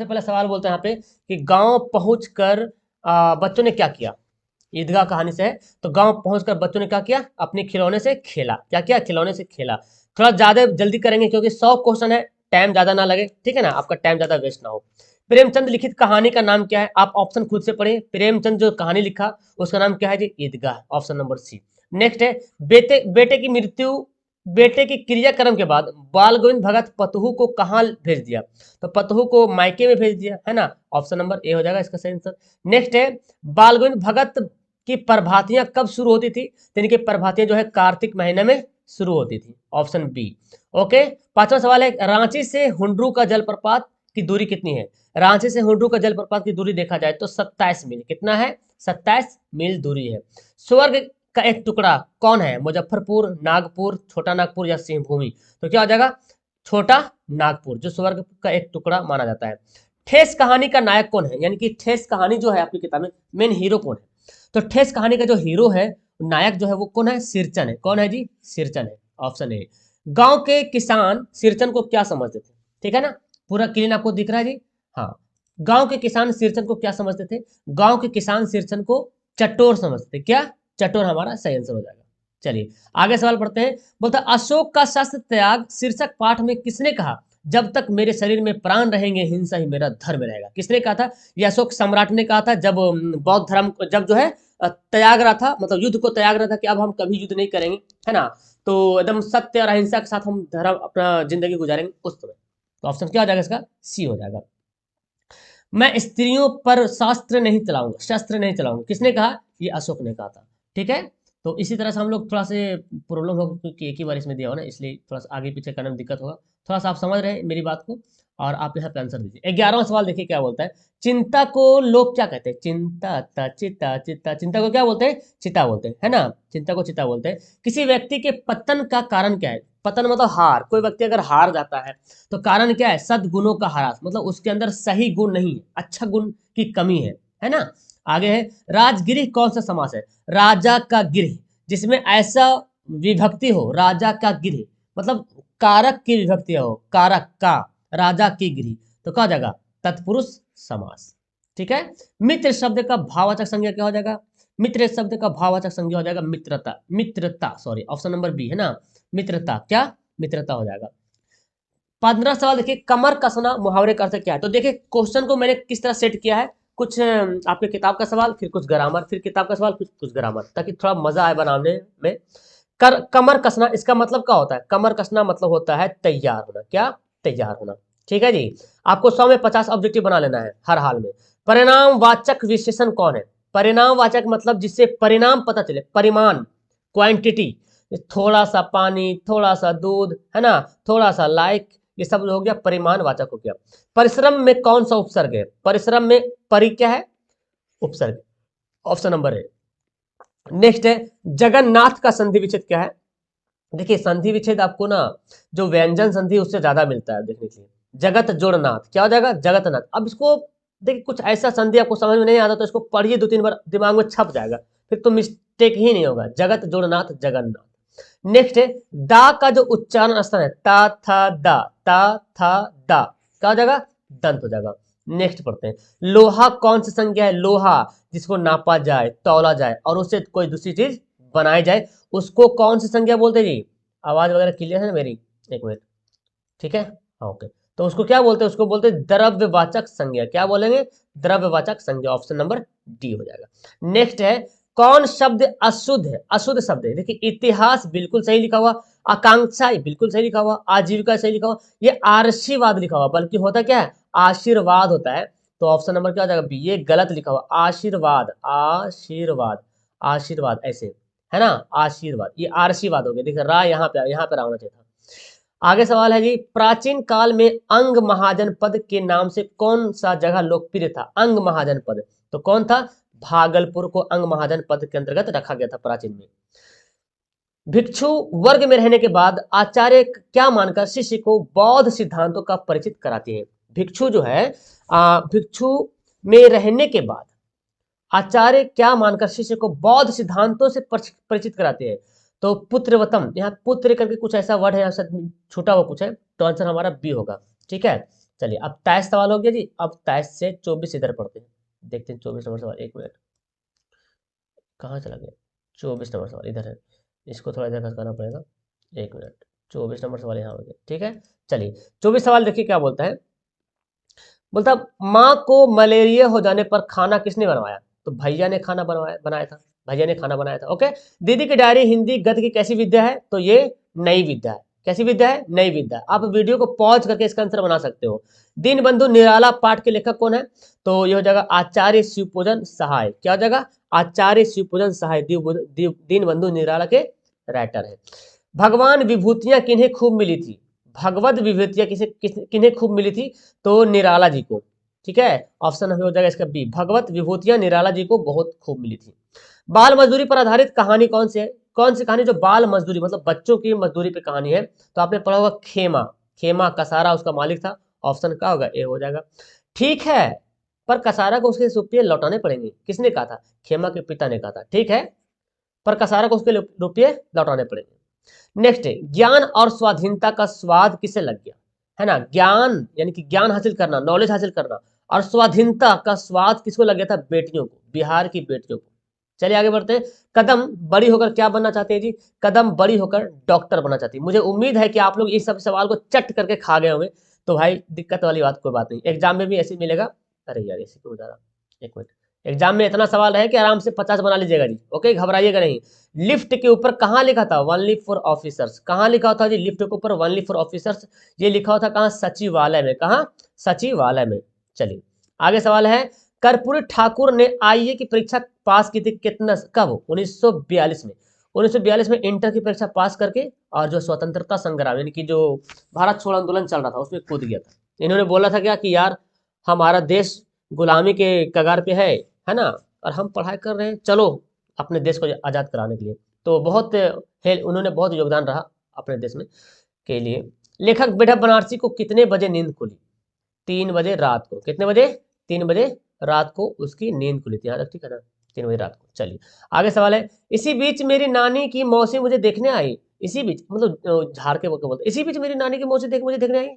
सबसे पहले सवाल बोलते हैं यहाँ पे कि गांव पहुंचकर बच्चों ने क्या किया। ईदगाह कहानी से है। तो गांव पहुंचकर बच्चों ने क्या किया, अपने खिलौने से खेला। क्या किया, खिलौने से खेला। थोड़ा ज्यादा जल्दी करेंगे क्योंकि 100 क्वेश्चन है, टाइम ज्यादा ना लगे, ठीक है ना, आपका टाइम ज्यादा वेस्ट ना हो। प्रेमचंद लिखित कहानी का नाम क्या है, आप ऑप्शन खुद से पढ़िए। प्रेमचंद जो कहानी लिखा उसका नाम क्या है जी, ईदगाह, ऑप्शन नंबर सी। नेक्स्ट है बेटे की क्रियाक्रम के बाद बाल गोविंद भगत पतहू को कहाँ भेज दिया। तो पतहू को मायके में भेज दिया, है ना, ऑप्शन नंबर ए हो जाएगा इसका सही आंसर। नेक्स्ट है बाल गोविंद भगत की प्रभातियां कब शुरू होती थी। तो इनकी प्रभातियां जो है कार्तिक महीने में शुरू होती थी, ऑप्शन बी। ओके, पांचवा सवाल है रांची से हुंड्रू का जलप्रपात की दूरी कितनी है। रांची से हुंड्रू का जलप्रपात की दूरी देखा जाए तो 27 मील। कितना है, 27 मील दूरी है। स्वर्ग का एक टुकड़ा कौन है, मुजफ्फरपुर, नागपुर, छोटा नागपुर या सिंहभूमि। तो क्या हो जाएगा, छोटा नागपुर, जो स्वर्ग का एक टुकड़ा माना जाता है। ठेस कहानी का नायक कौन है, यानी कि ठेस कहानी जो है आपकी किताब में मेन हीरो कौन है। तो ठेस कहानी का जो हीरो है, नायक जो है वो कौन है, सिरचन है। कौन है जी, सिरचन है, ऑप्शन ए। गांव के किसान सिरचन को क्या समझते थे, ठीक है ना, पूरा क्लीन आपको दिख रहा है जी। हाँ, गांव के किसान सिरचन को क्या समझते थे, गांव के किसान सिरचन को चटोर समझते थे। क्या, चटोर हमारा सही आंसर हो जाएगा। चलिए आगे सवाल पढ़ते हैं। बोलता अशोक का शस्त्र त्याग शीर्षक पाठ में किसने कहा, जब तक मेरे शरीर में प्राण रहेंगे हिंसा ही मेरा धर्म रहेगा। किसने कहा था, यह अशोक सम्राट ने कहा था जब बौद्ध धर्म जब जो है त्याग रहा था, मतलब युद्ध को त्याग रहा था कि अब हम कभी युद्ध नहीं करेंगे, है ना, तो एकदम सत्य और अहिंसा के साथ हम धर्म अपना जिंदगी गुजारेंगे उस समय। तो ऑप्शन क्या हो जाएगा इसका, सी हो जाएगा। मैं स्त्रियों पर शस्त्र नहीं चलाऊंगा, किसने कहा, ये अशोक ने कहा था। ठीक है, तो इसी तरह से हम लोग थोड़ा से प्रॉब्लम होगा क्योंकि एक ही बार इसमें दिया हो ना, इसलिए थोड़ा सा आगे पीछे करने में दिक्कत होगा। थोड़ा सा आप समझ रहे हैं मेरी बात को, और आप यहाँ पे आंसर दीजिए। 11वां सवाल देखिए क्या बोलता है। चिंता को लोग क्या कहते हैं, चिंता को क्या बोलते हैं, चिता बोलते हैं, है ना, चिंता को चिता बोलते हैं। किसी व्यक्ति के पतन का कारण क्या है, पतन मतलब हार, कोई व्यक्ति अगर हार जाता है तो कारण क्या है, सद्गुणों का ह्रास, मतलब उसके अंदर सही गुण नहीं है, अच्छा गुण की कमी है ना। आगे है राजगिरी कौन सा समास है, राजा का गिरह, जिसमें ऐसा विभक्ति हो, राजा का गिरह मतलब कारक की विभक्ति हो, कारक का, राजा की गिरह, तो क्या हो जाएगा, तत्पुरुष समास। ठीक है, मित्र शब्द का भाववाचक संज्ञा क्या हो जाएगा, मित्र शब्द का भाववाचक संज्ञा हो जाएगा मित्रता सॉरी, ऑप्शन नंबर बी है ना, मित्रता, क्या, मित्रता हो जाएगा। 15 सवाल देखिए, कमर कसना मुहावरे का अर्थ क्या है। तो देखिए क्वेश्चन को मैंने किस तरह सेट किया है, कुछ आपके किताब का सवाल, फिर कुछ ग्रामर, फिर किताब का सवाल, कुछ ग्रामर, ताकि थोड़ा मजा आए बनाने में। कमर कसना इसका मतलब क्या होता है, कमर कसना मतलब होता है तैयार होना, क्या, तैयार होना। ठीक है जी, आपको 100 में 50 ऑब्जेक्टिव बना लेना है हर हाल में। परिणाम वाचक विशेषण कौन है, परिणाम वाचक मतलब जिससे परिणाम पता चले, परिमाण, क्वांटिटी, थोड़ा सा पानी, थोड़ा सा दूध, है ना, थोड़ा सा लाइक, ये सब हो गया परिमाण वाचक हो गया। परिश्रम में कौन सा उपसर्ग है, परिश्रम में परि क्या है, उपसर्ग, ऑप्शन नंबर है। नेक्स्ट है जगन्नाथ का संधि विच्छेद क्या है। देखिए संधि विच्छेद आपको ना जो व्यंजन संधि उससे ज्यादा मिलता है देखने के लिए। जगत जोड़नाथ क्या हो जाएगा, जगतनाथ। अब इसको देखिए कुछ ऐसा संधि आपको समझ में नहीं आता तो इसको पढ़िए 2-3 बार, दिमाग में छप जाएगा, फिर तो मिस्टेक ही नहीं होगा। जगत जोड़नाथ, जगन्नाथ। नेक्स्ट है दा का जो उच्चारण स्थान है, ता था दा, ता था दा, क्या हो जाएगा, दंत हो जाएगा। नेक्स्ट पढ़ते हैं, लोहा कौन सी संज्ञा है, लोहा जिसको नापा जाए, तौला जाए और उससे कोई दूसरी चीज बनाई जाए, उसको कौन सी संज्ञा बोलते हैं जी। आवाज वगैरह क्लियर है ना मेरी, एक मिनट, ठीक है, हाँ ओके। तो उसको क्या बोलते हैं, उसको बोलते हैं द्रव्यवाचक संज्ञा, क्या बोलेंगे, द्रव्यवाचक संज्ञा, ऑप्शन नंबर डी हो जाएगा। नेक्स्ट है कौन शब्द अशुद्ध है, अशुद्ध शब्द है। देखिए इतिहास बिल्कुल सही लिखा हुआ, आकांक्षा बिल्कुल सही लिखा हुआ, आजीविका सही लिखा हुआ, ये आशीर्वाद लिखा हुआ, बल्कि होता क्या है, आशीर्वाद होता है। तो ऑप्शन नंबर क्या हो जाएगा बी, ये गलत लिखा हुआ, आशीर्वाद, आशीर्वाद, आशीर्वाद ऐसे, है ना, आशीर्वाद, ये आशीर्वाद हो गया। देखिए रा यहाँ पे होना चाहिए था। आगे सवाल है जी, प्राचीन काल में अंग महाजन पद के नाम से कौन सा जगह लोकप्रिय था, अंग महाजन पद, तो कौन था, भागलपुर को अंग महाजन पद के अंतर्गत रखा गया था प्राचीन में। भिक्षु वर्ग में रहने के बाद आचार्य क्या मानकर शिष्य को बौद्ध सिद्धांतों का परिचित कराते हैं। भिक्षु जो है भिक्षु में रहने के बाद आचार्य क्या मानकर शिष्य को बौद्ध सिद्धांतों से परिचित कराते हैं। तो पुत्रवतम, यहाँ पुत्र करके कुछ ऐसा वर्ड है, यहाँ से छूटा हुआ कुछ है, तो आंसर हमारा बी होगा। ठीक है, चलिए अब 23 सवाल हो गया जी। अब 23 से 24 इधर पढ़ते हैं, देखते हैं 24 नंबर सवाल। 1 मिनट, कहाँ चला गया? 24 नंबर सवाल इधर है, इसको थोड़ा इधर खसकाना पड़ेगा। 1 मिनट, 24 नंबर सवाल यहाँ हो गया, ठीक है। चलिए 24 सवाल देखिए क्या बोलता है। बोलता माँ को मलेरिया हो जाने पर खाना किसने बनवाया? तो भैया ने खाना बनाया था, भैया ने खाना बनाया था। ओके। दीदी की डायरी हिंदी गद्य की कैसी विद्या है? तो ये नई विद्या है। कैसी विद्या है? नई विद्या। आप वीडियो को पॉज करके इसका आंसर बना सकते हो। दीनबंधु निराला पाठ के लेखक कौन है? तो ये हो जाएगा आचार्य शिवपूजन सहाय। क्या हो जाएगा? आचार्य शिवपूजन सहाय दीनबंधु निराला के राइटर है। भगवान विभूतियां किन्हें खूब मिली थी? भगवत विभूतियां किन्हें खूब मिली थी? तो निराला जी को, ठीक है। ऑप्शन हो जाएगा इसका बी, भगवत विभूतियां निराला जी को बहुत खूब मिली थी। बाल मजदूरी पर आधारित कहानी कौन सी है? कौन सी कहानी जो बाल मजदूरी मतलब बच्चों की मजदूरी पे कहानी है? तो आपने पढ़ा होगा खेमा। खेमा कसारा उसका मालिक था। ऑप्शन क्या होगा? ए हो जाएगा। ठीक है, पर कसारा को उसके रुपये लौटाने पड़ेंगे। किसने कहा था? खेमा के पिता ने कहा था। ठीक है, पर कसारा को उसके रुपये लौटाने पड़ेंगे। नेक्स्ट है ज्ञान और स्वाधीनता का स्वाद किसे लग गया? है ना, ज्ञान यानी कि ज्ञान हासिल करना, नॉलेज हासिल करना, और स्वाधीनता का स्वाद किसको लग गया था? बेटियों को, बिहार की बेटियों को। चलिए आगे बढ़ते हैं। कदम बड़ी होकर क्या बनना चाहते हैं जी? कदम बड़ी होकर डॉक्टर बनना चाहती है। मुझे उम्मीद है कि आप लोग इस सब सवाल को चट करके खा गए होंगे, तो भाई दिक्कत वाली बात कोई बात नहीं, एग्जाम में भी ऐसे मिलेगा। अरे यार ऐसे क्यों हो जा रहा? 1 मिनट, एग्जाम में इतना सवाल है कि आराम से 50 बना लीजिएगा जी। ओके, घबराइएगा नहीं। लिफ्ट के ऊपर कहाँ लिखा था? Only for officers. कहाँ लिखा था जी लिफ्ट के ऊपर ओनली फॉर ऑफिसर्स? ये लिखा हुआ था कहाँ? सचिवालय में। कहाँ? सचिवालय में। चलिए आगे सवाल है। कर्पूरी ठाकुर ने आईए की परीक्षा पास की थी कितना, कब? 1942 में। 1942 में इंटर की परीक्षा पास करके, और जो स्वतंत्रता संग्राम यानी कि जो भारत छोड़ो आंदोलन चल रहा था उसमें कूद गया था। इन्होंने बोला था क्या कि यार हमारा देश गुलामी के कगार पे है ना, और हम पढ़ाई कर रहे हैं, चलो अपने देश को आज़ाद कराने के लिए। तो बहुत उन्होंने बहुत योगदान रहा अपने देश में के लिए। लेखक बेढा बनारसी को कितने बजे नींद खुली? 3 बजे रात को। कितने बजे? 3 बजे रात को उसकी नींद खुली थी। यहाँ तक ठीक है ना, 3 बजे रात को। चलिए आगे सवाल है। इसी बीच मेरी नानी की मौसी मुझे देखने आई। इसी बीच मतलब झाड़ के बोलते, इसी बीच मेरी नानी की मौसी मुझे देखने आई।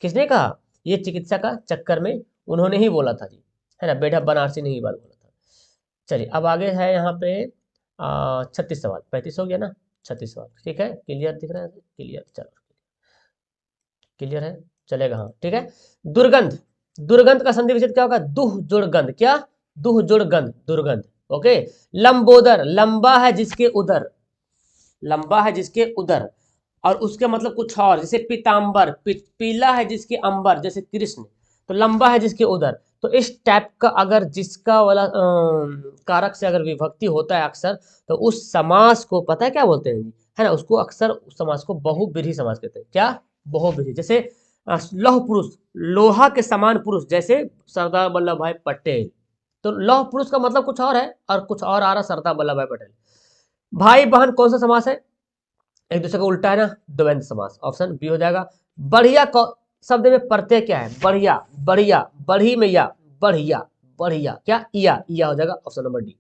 किसने कहा? ये चिकित्सा का चक्कर में उन्होंने ही बोला था जी, है ना, बेढा बनारसी ने ही बात बोला था। चलिए अब आगे है यहाँ पे 36 सवाल। 35 हो गया ना, 36 सवाल। ठीक है, क्लियर दिख रहा है? क्लियर, चलो क्लियर है, चलेगा। हाँ ठीक है। दुर्गंध, दुर्गंध का संधि विच्छेद क्या होगा? दुह जुड़ गंध। क्या? दुह जुड़ गंध, दुर्गंध। ओके। लंबोदर, लंबा है जिसके उदर, लंबा है जिसके उदर, और उसके मतलब कुछ और, जैसे पीताम्बर, पीला है जिसके अंबर, जैसे कृष्ण। तो लंबा है जिसके उदर। तो इस टाइप का अगर जिसका वाला कारक से अगर विभक्ति होता है अक्सर, तो उस समास को पता है क्या बोलते हैं, है ना, उसको अक्सर उस समास को बहुब्रीहि समास कहते हैं। क्या? बहुब्रीहि। जैसे लौह पुरुष, लोहा के समान पुरुष, जैसे सरदार वल्लभ भाई पटेल। तो लौह पुरुष का मतलब कुछ और है, और कुछ और आ रहा सरदार वल्लभ भाई पटेल। भाई बहन कौन सा समास है? एक दूसरे का उल्टा है ना, द्वंद्व समास। ऑप्शन बी हो जाएगा। बढ़िया शब्द में प्रत्यय क्या है? बढ़िया, बढ़िया, बढ़ी में या, बढ़िया, बढ़िया, क्या? या हो जाएगा ऑप्शन नंबर डी।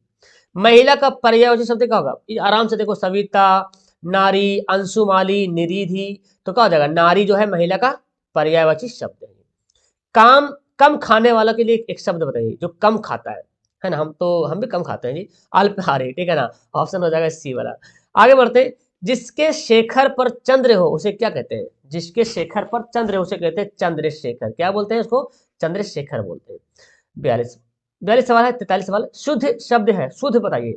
महिला का पर्यायवाची शब्द क्या होगा? आराम से देखो, सविता, नारी, अंशुमाली, निरिधि। तो क्या हो जाएगा? नारी जो है महिला का पर्यायवाची शब्द है। काम कम खाने वाला के लिए एक शब्द बताइए जो कम खाता है ना, हम भी कम खाते हैं जी, अल्पाहारी। ठीक है ना, ऑप्शन हो जाएगा सी वाला। आगे बढ़ते। जिसके शेखर पर चंद्र हो उसे क्या कहते हैं? जिसके शेखर पर चंद्र हो उसे कहते हैं चंद्रशेखर। क्या बोलते हैं उसको? चंद्रशेखर बोलते हैं। 42 सवाल है। 43 सवाल। शुद्ध शब्द है, शुद्ध बताइए।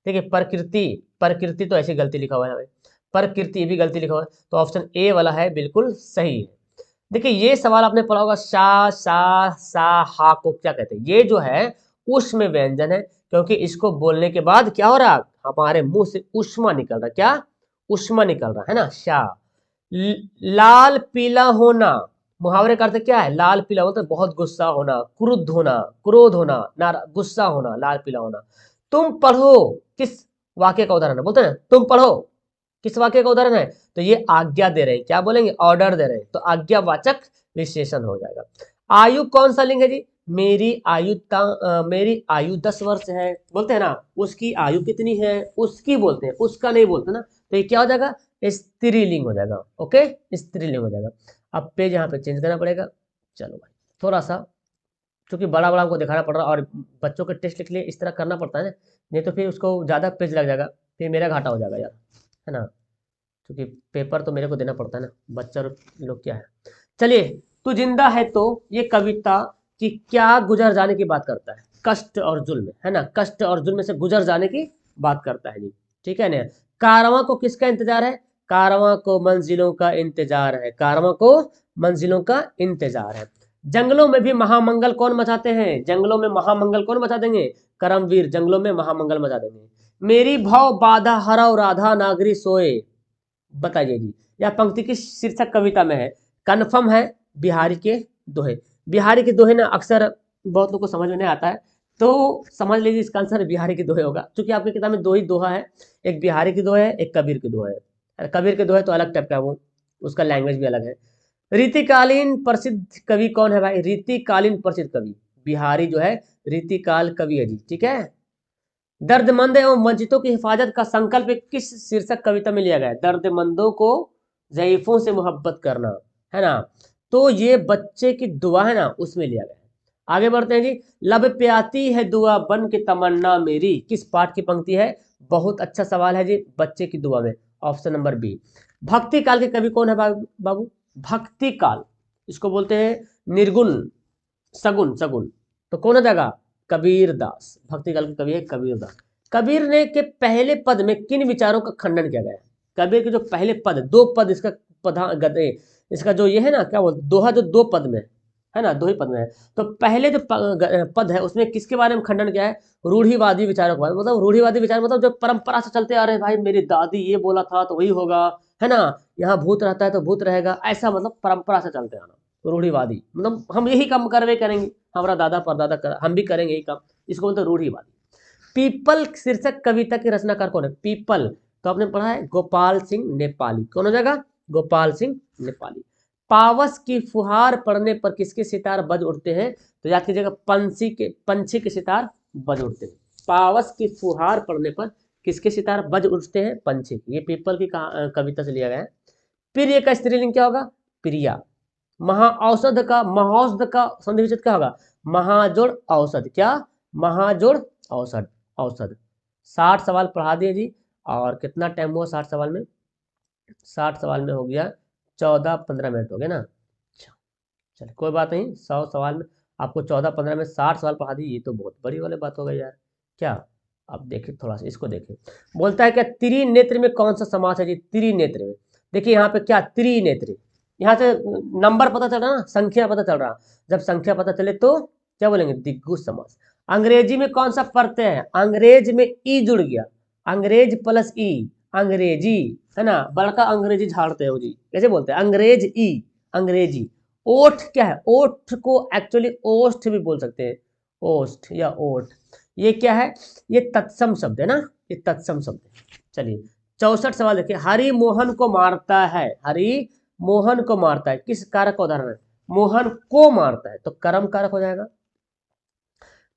देखिए प्रकृति, प्रकृति तो ऐसी गलती लिखा हुआ है, प्रकृति भी गलती लिखा हुआ है, तो ऑप्शन ए वाला है बिल्कुल सही है। देखिए ये सवाल आपने पढ़ा होगा, शा, सा, सा, हा को क्या कहते हैं? ये जो है उष्म व्यंजन है, क्योंकि इसको बोलने के बाद क्या हो रहा? हमारे मुंह से उष्मा निकल रहा। क्या? उष्मा निकल रहा है ना। शा। लाल पीला होना, मुहावरे का अर्थ क्या है? लाल पीला होता है बहुत गुस्सा होना, क्रुद्ध होना, क्रोध होना, गुस्सा होना, लाल पीला होना। तुम पढ़ो किस वाक्य का उदाहरण है? बोलते हैं तुम पढ़ो किस वाक्य का उदाहरण है? तो ये आज्ञा दे रहे हैं। क्या बोलेंगे? ऑर्डर दे रहे हैं, तो आज्ञावाचक विशेषण हो जाएगा। आयु कौन सा लिंग है जी? मेरी आयु 10 वर्ष है, बोलते हैं ना। उसकी आयु कितनी है? उसकी बोलते हैं, उसका नहीं बोलते ना। तो ये क्या हो जाएगा? स्त्रीलिंग हो जाएगा। ओके, स्त्रीलिंग हो जाएगा। अब पेज यहाँ पे चेंज करना पड़ेगा। चलो भाई, थोड़ा सा क्योंकि बड़ा बड़ा हमको दिखाना पड़ रहा है और बच्चों के टेस्ट के लिए इस तरह करना पड़ता है ना, नहीं तो फिर उसको ज़्यादा पेज लग जाएगा, फिर मेरा घाटा हो जाएगा यार, है ना, क्योंकि पेपर तो मेरे को देना पड़ता है ना, बच्चा लोग क्या है। चलिए, तू जिंदा है तो ये कविता की क्या गुजर जाने की बात करता है, कष्ट और जुल्म, है ना, कष्ट और जुल्म से गुजर जाने की बात करता है जी, ठीक है ना। कारवां को किसका इंतजार है, कारवां को मंजिलों का इंतजार है, कारवां को मंजिलों का इंतजार है। जंगलों में भी महामंगल कौन मचाते हैं, जंगलों में महामंगल कौन मचा देंगे, करमवीर जंगलों में महामंगल मचा देंगे। मेरी भव बाधा हरव राधा नागरी सोए, बताइए जी, यह पंक्ति किस शीर्षक कविता में है, कन्फर्म है बिहारी के दोहे। बिहारी के दोहे ना अक्सर बहुत लोग को समझ में नहीं आता है, तो समझ लीजिए इसका आंसर बिहारी के दोहे होगा, क्योंकि आपकी किताब में दो ही दोहा है, एक बिहारी की दोहे है, एक कबीर की दोहे है। कबीर के दोहे तो अलग टाइप का, वो उसका लैंग्वेज भी अलग है। रीतिकालीन प्रसिद्ध कवि कौन है भाई, रीतिकालीन प्रसिद्ध कवि बिहारी जो है रीतिकाल कवि है जी, ठीक है। दर्दमंद एवं वंचितों की हिफाजत का संकल्प किस शीर्षक कविता में लिया गया है, दर्दमंदों को ज़ईफों से मोहब्बत करना, है ना, तो ये बच्चे की दुआ है ना, उसमें लिया गया है। आगे बढ़ते हैं जी, लब पे आती है दुआ बन के तमन्ना मेरी, किस पाठ की पंक्ति है, बहुत अच्छा सवाल है जी, बच्चे की दुआ में, ऑप्शन नंबर बी। भक्ति काल के कवि कौन है बाबू, भक्ति काल इसको बोलते हैं निर्गुण सगुन सगुन, तो कौन हो जाएगा, कबीर दास, भक्ति काल के कवि है कबीर दास। कबीर ने के पहले पद में किन विचारों का खंडन किया गया है, कबीर के जो पहले पद, दो पद इसका इसका जो ये है ना क्या बोलते दोहा, जो दो पद में है ना, दो ही पद में है, तो पहले जो पद है उसमें किसके बारे में खंडन किया है, रूढ़िवादी विचारों के बारे में, मतलब रूढ़िवादी विचार मतलब जो परंपरा से चलते आ रहे हैं, भाई मेरी दादी ये बोला था तो वही होगा, है ना, यहाँ भूत रहता है तो भूत रहेगा, ऐसा मतलब परंपरा से चलते आना, रूढ़िवादी मतलब हम यही काम करवे करेंगे, हमारा दादा परदादा कर, हम भी करेंगे यही काम, इसको बोलते हैं रूढ़िवादी। पीपल शीर्षक कविता के रचनाकार कौन है, पीपल तो आपने पढ़ा है गोपाल सिंह नेपाली, कौन हो जाएगा, गोपाल सिंह नेपाली। पावस की फुहार पड़ने पर किसके सितार बज उठते हैं, तो याद कीजिएगा पंछी के सितार बज उठते हैं, पावस की फुहार पड़ने पर किसके सितार बज उठते हैं, पंछी, ये पीपल की कविता से लिया गया है। प्रिय का स्त्रीलिंग क्या होगा, प्रिया। महाऔषध का संधि विच्छेद क्या होगा, महाजोड़ औषध, क्या, महाजोड़ औषध, औषध। 60 सवाल पढ़ा दिए जी, और कितना टाइम हुआ 60 सवाल में, 60 सवाल में हो गया 14-15 मिनट हो गया ना, चलिए कोई बात नहीं, 100 सवाल में आपको 14-15 में 60 सवाल पढ़ा दी, ये तो बहुत बड़ी वाली बात हो गई यार, क्या। अब देखिए थोड़ा सा इसको देखिए, बोलता है क्या त्रिनेत्र में कौन सा समास है जी, त्रिनेत्र में, देखिए यहाँ पे क्या त्रिनेत्र, यहाँ से नंबर पता चल रहा ना, संख्या पता चल रहा, जब संख्या पता चले तो क्या बोलेंगे, दिग्गज समास। अंग्रेजी में कौन सा प्रत्यय है, अंग्रेज में ई जुड़ गया, अंग्रेज प्लस ई, अंग्रेजी, है ना, बड़का अंग्रेजी झाड़ते हो जी, कैसे बोलते हैं, अंग्रेज ई, अंग्रेजी। ओठ क्या है, ओठ को एक्चुअली ओष्ठ भी बोल सकते हैं, ओष्ठ या ओठ, ये क्या है, ये तत्सम शब्द है ना, ये तत्सम शब्द है। चलिए 64 सवाल देखिए, हरि मोहन को मारता है, हरि मोहन को मारता है, किस कारक का उदाहरण है, मोहन को मारता है, तो कर्म कारक हो जाएगा।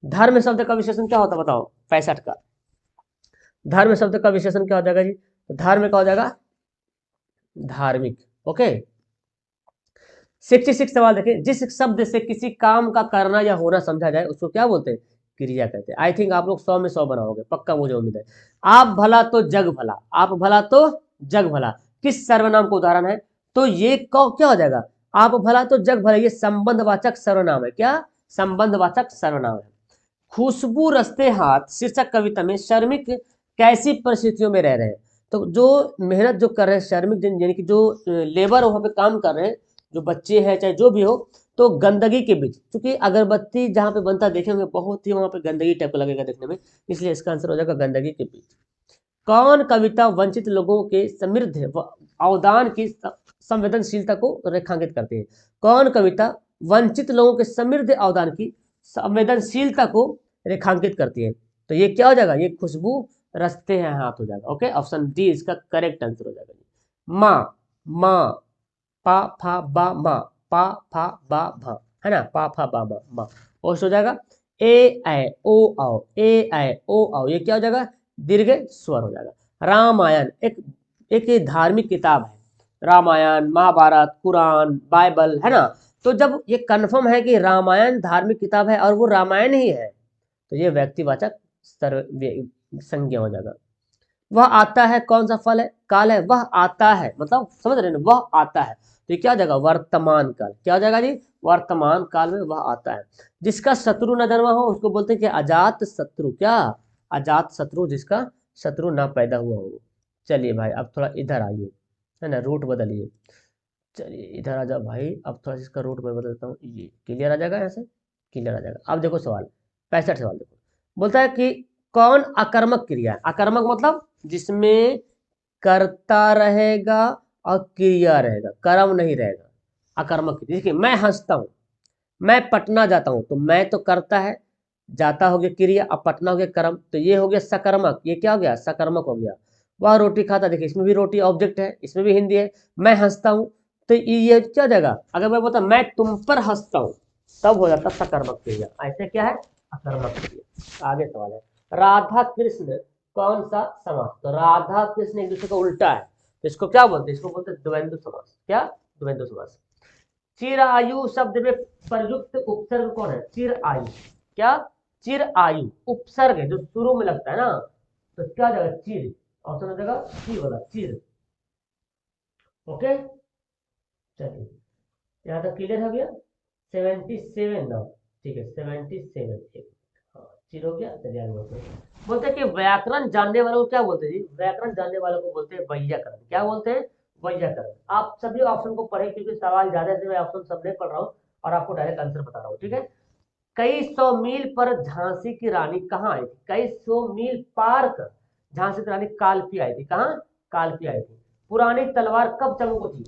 धर्म शब्द का विशेषण क्या होता है बताओ, 65 का, धर्म शब्द का विशेषण क्या हो जाएगा जी, तो धर्म का हो जाएगा धार्मिक, ओके। 66 सवाल देखिए, जिस शब्द से किसी काम का करना या होना समझा जाए उसको क्या बोलते हैं, क्रिया कहते हैं। आई थिंक आप लोग 100 में 100 बनाओगे, पक्का मुझे उम्मीद है। आप भला तो जग भला, आप भला तो जग भला किस सर्वनाम का उदाहरण है, तो ये क्या हो जाएगा, आप भला तो जग भला, ये संबंधवाचक सर्वनाम है, क्या, संबंधवाचक सर्वनाम है। खुशबू रस्ते हाथ शीर्षक कविता में श्रमिक कैसी परिस्थितियों में रह रहे हैं, तो जो मेहनत जो कर रहे हैं श्रमिक, यानी कि जो लेबर वहां पे काम कर रहे हैं, जो बच्चे हैं चाहे जो भी हो, तो गंदगी के बीच, क्योंकि अगरबत्ती जहाँ पे बनता देखेंगे बहुत ही वहां पे गंदगी टाइप का लगेगा देखने में, इसलिए इसका आंसर हो जाएगा गंदगी के बीच। कौन कविता वंचित लोगों के समृद्ध अवदान की संवेदनशीलता को रेखांकित करती है, कौन कविता वंचित लोगों के समृद्ध अवदान की संवेदनशीलता को रेखांकित करती है, तो ये क्या हो जाएगा, ये खुशबू रस्ते हैं हाथ हो जाएगा, ओके, ऑप्शन डी इसका करेक्ट आंसर हो जाएगा। माँ, माँ, पा फा बा मा, पा फा बा भा, है ना, पा फा बा मा, मा हो जाएगा। ए ऐ ओ आओ, ए ऐ ओ आओ, ये क्या हो जाएगा, दीर्घ स्वर हो जाएगा। रामायण एक धार्मिक किताब है, रामायण महाभारत कुरान बाइबल, है ना, तो जब ये कन्फर्म है कि रामायण धार्मिक किताब है और वो रामायण ही है, तो ये व्यक्तिवाचक संज्ञा हो जाएगा। वह आता है, कौन सा फल है, काल है, वह आता है, मतलब समझ रहे हैं ना, वह आता है, तो ये क्या हो जाएगा, वर्तमान काल। क्या हो जाएगा जी, वर्तमान काल में वह आता है। जिसका शत्रु न जन्मा हो उसको बोलते हैं कि अजात शत्रु। क्या, अजात शत्रु, जिसका शत्रु ना पैदा हुआ हो। चलिए भाई अब थोड़ा इधर आइए, है ना, रूट बदलिए। चलिए इधर आ जाओ भाई, अब थोड़ा सा इसका रूट मैं बदलता हूँ, ये क्लियर आ जाएगा, यहाँ से क्लियर आ जाएगा। अब देखो सवाल, 65 सवाल देखो, बोलता है कि कौन अकर्मक क्रिया है। अकर्मक मतलब जिसमें कर्ता रहेगा और क्रिया रहेगा, कर्म नहीं रहेगा। अकर्मक क्रिया, देखिए मैं हंसता हूँ, मैं पटना जाता हूँ, तो मैं तो करता है, जाता हो गया क्रिया, अब पटना हो गया कर्म, तो ये हो गया सकर्मक। ये क्या हो गया, सकर्मक हो गया। वह रोटी खाता, देखिए इसमें भी रोटी ऑब्जेक्ट है, इसमें भी हिंदी है। मैं हंसता हूँ, तो ये क्या हो जाएगा, अगर मैं बोलता मैं तुम पर हंसता हूँ, तब हो जाता सकर्मक क्रिया। ऐसे क्या है, अकर्मक क्रिया। आगे सवाल है, राधा कृष्ण कौन सा समास। तो राधा कृष्ण एक दूसरे का उल्टा है, तो इसको क्या बोलते हैं, इसको बोलते हैं द्वंद्व समास। क्या, द्वंद्व समास। चिरायु शब्द में प्रयुक्त उपसर्ग कौन है, चिर आयु। क्या, चिर आयु उपसर्ग है जो शुरू में लगता है ना, तो क्या हो जाएगा, चिर। ऑप्शन हो जाएगा सी वाला, चिर। ओके, चलिए यहाँ तक क्लियर हो गया। 77 नाउ, ठीक है 77। हाँ चिर हो गया, चलिए आगे बढ़ते हैं। बोलते हैं कि व्याकरण जानने वालों को क्या बोलते हैं जी, व्याकरण जानने वालों को बोलते हैं वैयाकरण। क्या बोलते हैं, वैयाकरण। आप सभी ऑप्शन को पढ़े, क्योंकि सवाल ज्यादा से मैं ऑप्शन सब नहीं पढ़ रहा हूँ और आपको डायरेक्ट आंसर बता रहा हूँ, ठीक है। कई सौ मील पर झांसी की रानी कहाँ आई थी, कई सौ मील पार कर झांसी की रानी कालपी आई थी। कहाँ, कालपी आई थी। पुरानी तलवार कब चमक उठी,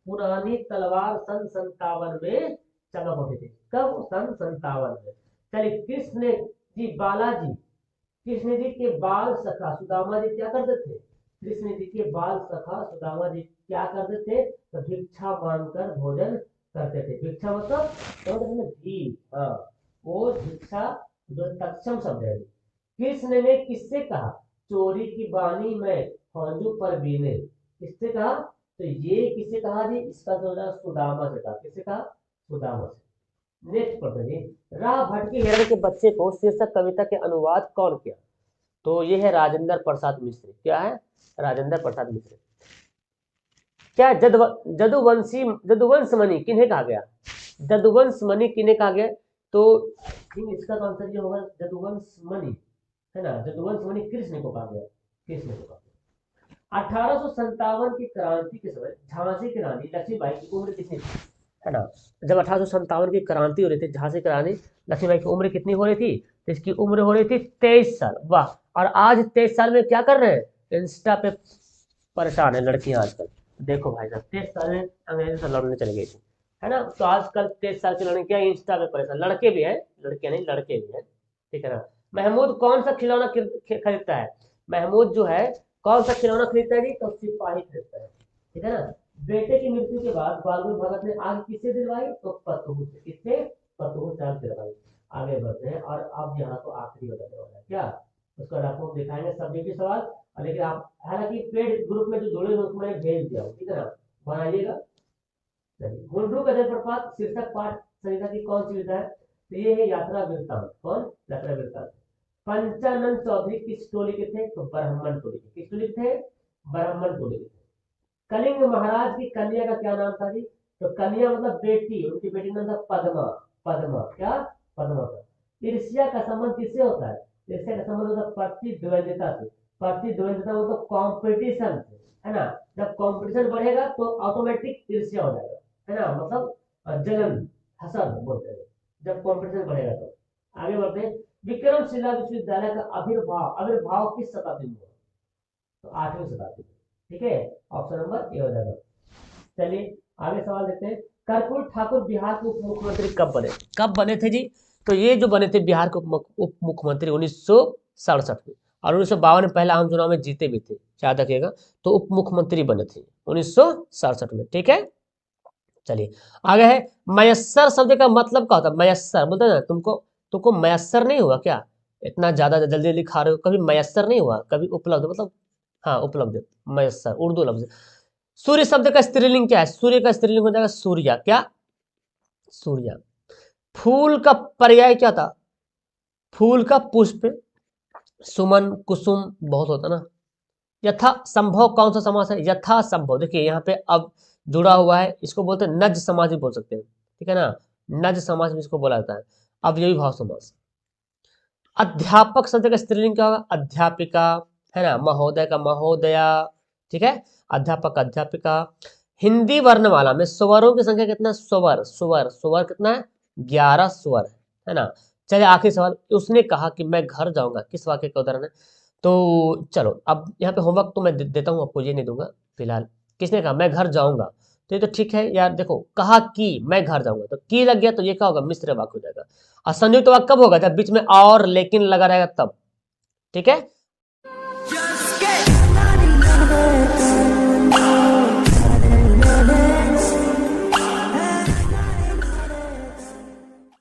पुरानी तलवार सन 57 में चमक उठी थी। कब, सन 57 में। चलिए कृष्ण जी, बालाजी, कृष्ण जी के बाल सखा सुदामा जी क्या करते थे, कृष्ण जी के बाल सखा सुदामा जी क्या करते थे, तो भिक्षा मांगकर भोजन करते थे। भिक्षा मतलब क्या होता है, भीख, हाँ वो भिक्षा, जो तत्सम शब्द है। कृष्ण ने किससे कहा, चोरी की बानी में हौजू पर बीने, किससे कहा, तो ये किससे कहा जी, इसका तो होगा सुदामा से कहा। किससे कहा, सुदामा से। नेक्स्ट पढ़ते जी, राह भटकी हिरण के बच्चे को शीर्षक कविता के अनुवाद कौन किया, तो ये है राजेंद्र प्रसाद मिश्र। क्या है, राजेंद्र प्रसाद मिश्र। क्या जदुवंशी, जदुवंश मणि किन्हें कहा गया, जदुवंश मणि किन्हें कहा गया, तो इसका तो आंसर ये होगा जदुवंश मणि, है ना, जदुवंश मणि कृष्ण को कहा गया, कृष्ण को कहा गया। 1857 की क्रांति के समय झांसी की रानी लक्ष्मीबाई की उम्र कितनी थी, है ना। जब 1857 की क्रांति हो रही थी, झांसी की रानी लक्ष्मीबाई की उम्र कितनी हो रही थी, तो इसकी उम्र हो रही थी 23 साल। वाह, और आज 23 साल में क्या कर रहे हैं, इंस्टा पे परेशान है लड़कियां आजकल। देखो भाई साहब 23 साल में अंग्रेजों से लड़ने चले गई थी, है ना। तो आजकल 23 साल की लड़कियां इंस्टा पे परेशान, लड़के भी हैं, लड़के नहीं लड़के भी हैं, ठीक है ना। महमूद कौन सा खिलौना खरीदता है, महमूद जो है कौन सा खिलौना खरीदता है जी, तो सिपाही खरीदता है, ठीक है ना। बेटे की मृत्यु के बाद बालगुरु भगत ने आग किससे दिलवाई, तो पतहू से। किससे, पतहू से आग दिलवाई। आगे बढ़ते हैं, और अब यहाँ तो आखिरी बताने वाला है क्या, उसका आपको दिखाएंगे सभी के सवाल। लेकिन आप हालांकि पेड ग्रुप में जो जुड़े हैं उसको मैंने भेज दिया हूँ, ठीक है ना, बनाइएगा। चलिए, गुंडरू का जलप्रपात शीर्षक पाठ संहिता की कौन सी विधा है, तो ये है यात्रा वृत्तांत। कौन, यात्रा वृत्तांत। पंचानंद चौधरी किस टोली के थे, तो ब्राह्मण टोली के। किस टोली के थे, ब्राह्मण टोली के थे। कलिंग महाराज की कन्या का क्या नाम था जी, तो कन्या मतलब बेटी, उनकी बेटी का नाम था पद्मा। पद्मा, क्या, पद्मा का। ईर्ष्या का संबंध किससे होता है, ईर्ष्या का संबंध होता है प्रतिद्वंद्विता से। प्रतिद्वंद्विता मतलब कंपटीशन से, है ना। जब कंपटीशन बढ़ेगा तो ऑटोमेटिक ईर्ष्या हो जाएगा, है ना, मतलब जलन, हसद बोलते हैं जब कंपटीशन बढ़ेगा तो। आगे बढ़ते हैं, विक्रमशिला विश्वविद्यालय का आविर्भाव, आविर्भाव किस शताब्दी में हुआ, तो 8वीं शताब्दी में, ठीक है। ऑप्शन नंबर ए हो जाएगा। चलिए आगे सवाल देखते हैं, कर्पूर ठाकुर बिहार के उप मुख्यमंत्री कब बने, कब बने थे जी, तो ये जो बने थे बिहार के उप मुख्यमंत्री 1967 में, और 1952 में पहला आम चुनाव में जीते भी थे, याद रखिएगा। तो उप मुख्यमंत्री बने थे 1967 में, ठीक है। चलिए आगे है, मयस्सर शब्द का मतलब क्या होता है, मयस्सर बोलते हैं ना, तुमको तुमको मयस्सर नहीं हुआ क्या, इतना ज्यादा जल्दी जल्दी खा रहे हो, कभी मयस्सर नहीं हुआ, कभी उपलब्ध मतलब, हाँ उपलब्ध, मयस्सर उर्दू लफ्ज। सूर्य शब्द का स्त्रीलिंग क्या है, सूर्य का स्त्रीलिंग हो जाएगा सूर्या। क्या, सूर्या। फूल का पर्याय क्या था? फूल का पुष्प, सुमन, कुसुम बहुत होता ना। यथा संभव कौन सा समास है? यथा संभव। देखिए यहाँ पे अब जुड़ा हुआ है, इसको बोलते हैं नज समास भी बोल सकते हैं, ठीक है ना, नज समास भी इसको बोला जाता है। अब यही भाव समास। अध्यापक शब्द का स्त्रीलिंग क्या होगा? अध्यापिका, है ना, महोदय का महोदया, ठीक है, अध्यापक अध्यापिका। हिंदी वर्णमाला में स्वरों की संख्या कितना? स्वर स्वर स्वर कितना है? 11 स्वर है ना। चलिए आखिरी सवाल, उसने कहा कि मैं घर जाऊंगा, किस वाक्य का उदाहरण है? तो चलो अब यहाँ पे होमवर्क तो मैं देता हूँ आपको, ये नहीं दूंगा फिलहाल। किसने कहा मैं घर जाऊंगा? तो ये तो ठीक है यार, देखो कहा कि मैं घर जाऊंगा, तो की लग गया तो ये क्या होगा? मिश्र वाक्य हो जाएगा। और संयुक्त वाक्य कब होगा? जब बीच में और लेकिन लगा रहेगा तब, ठीक है।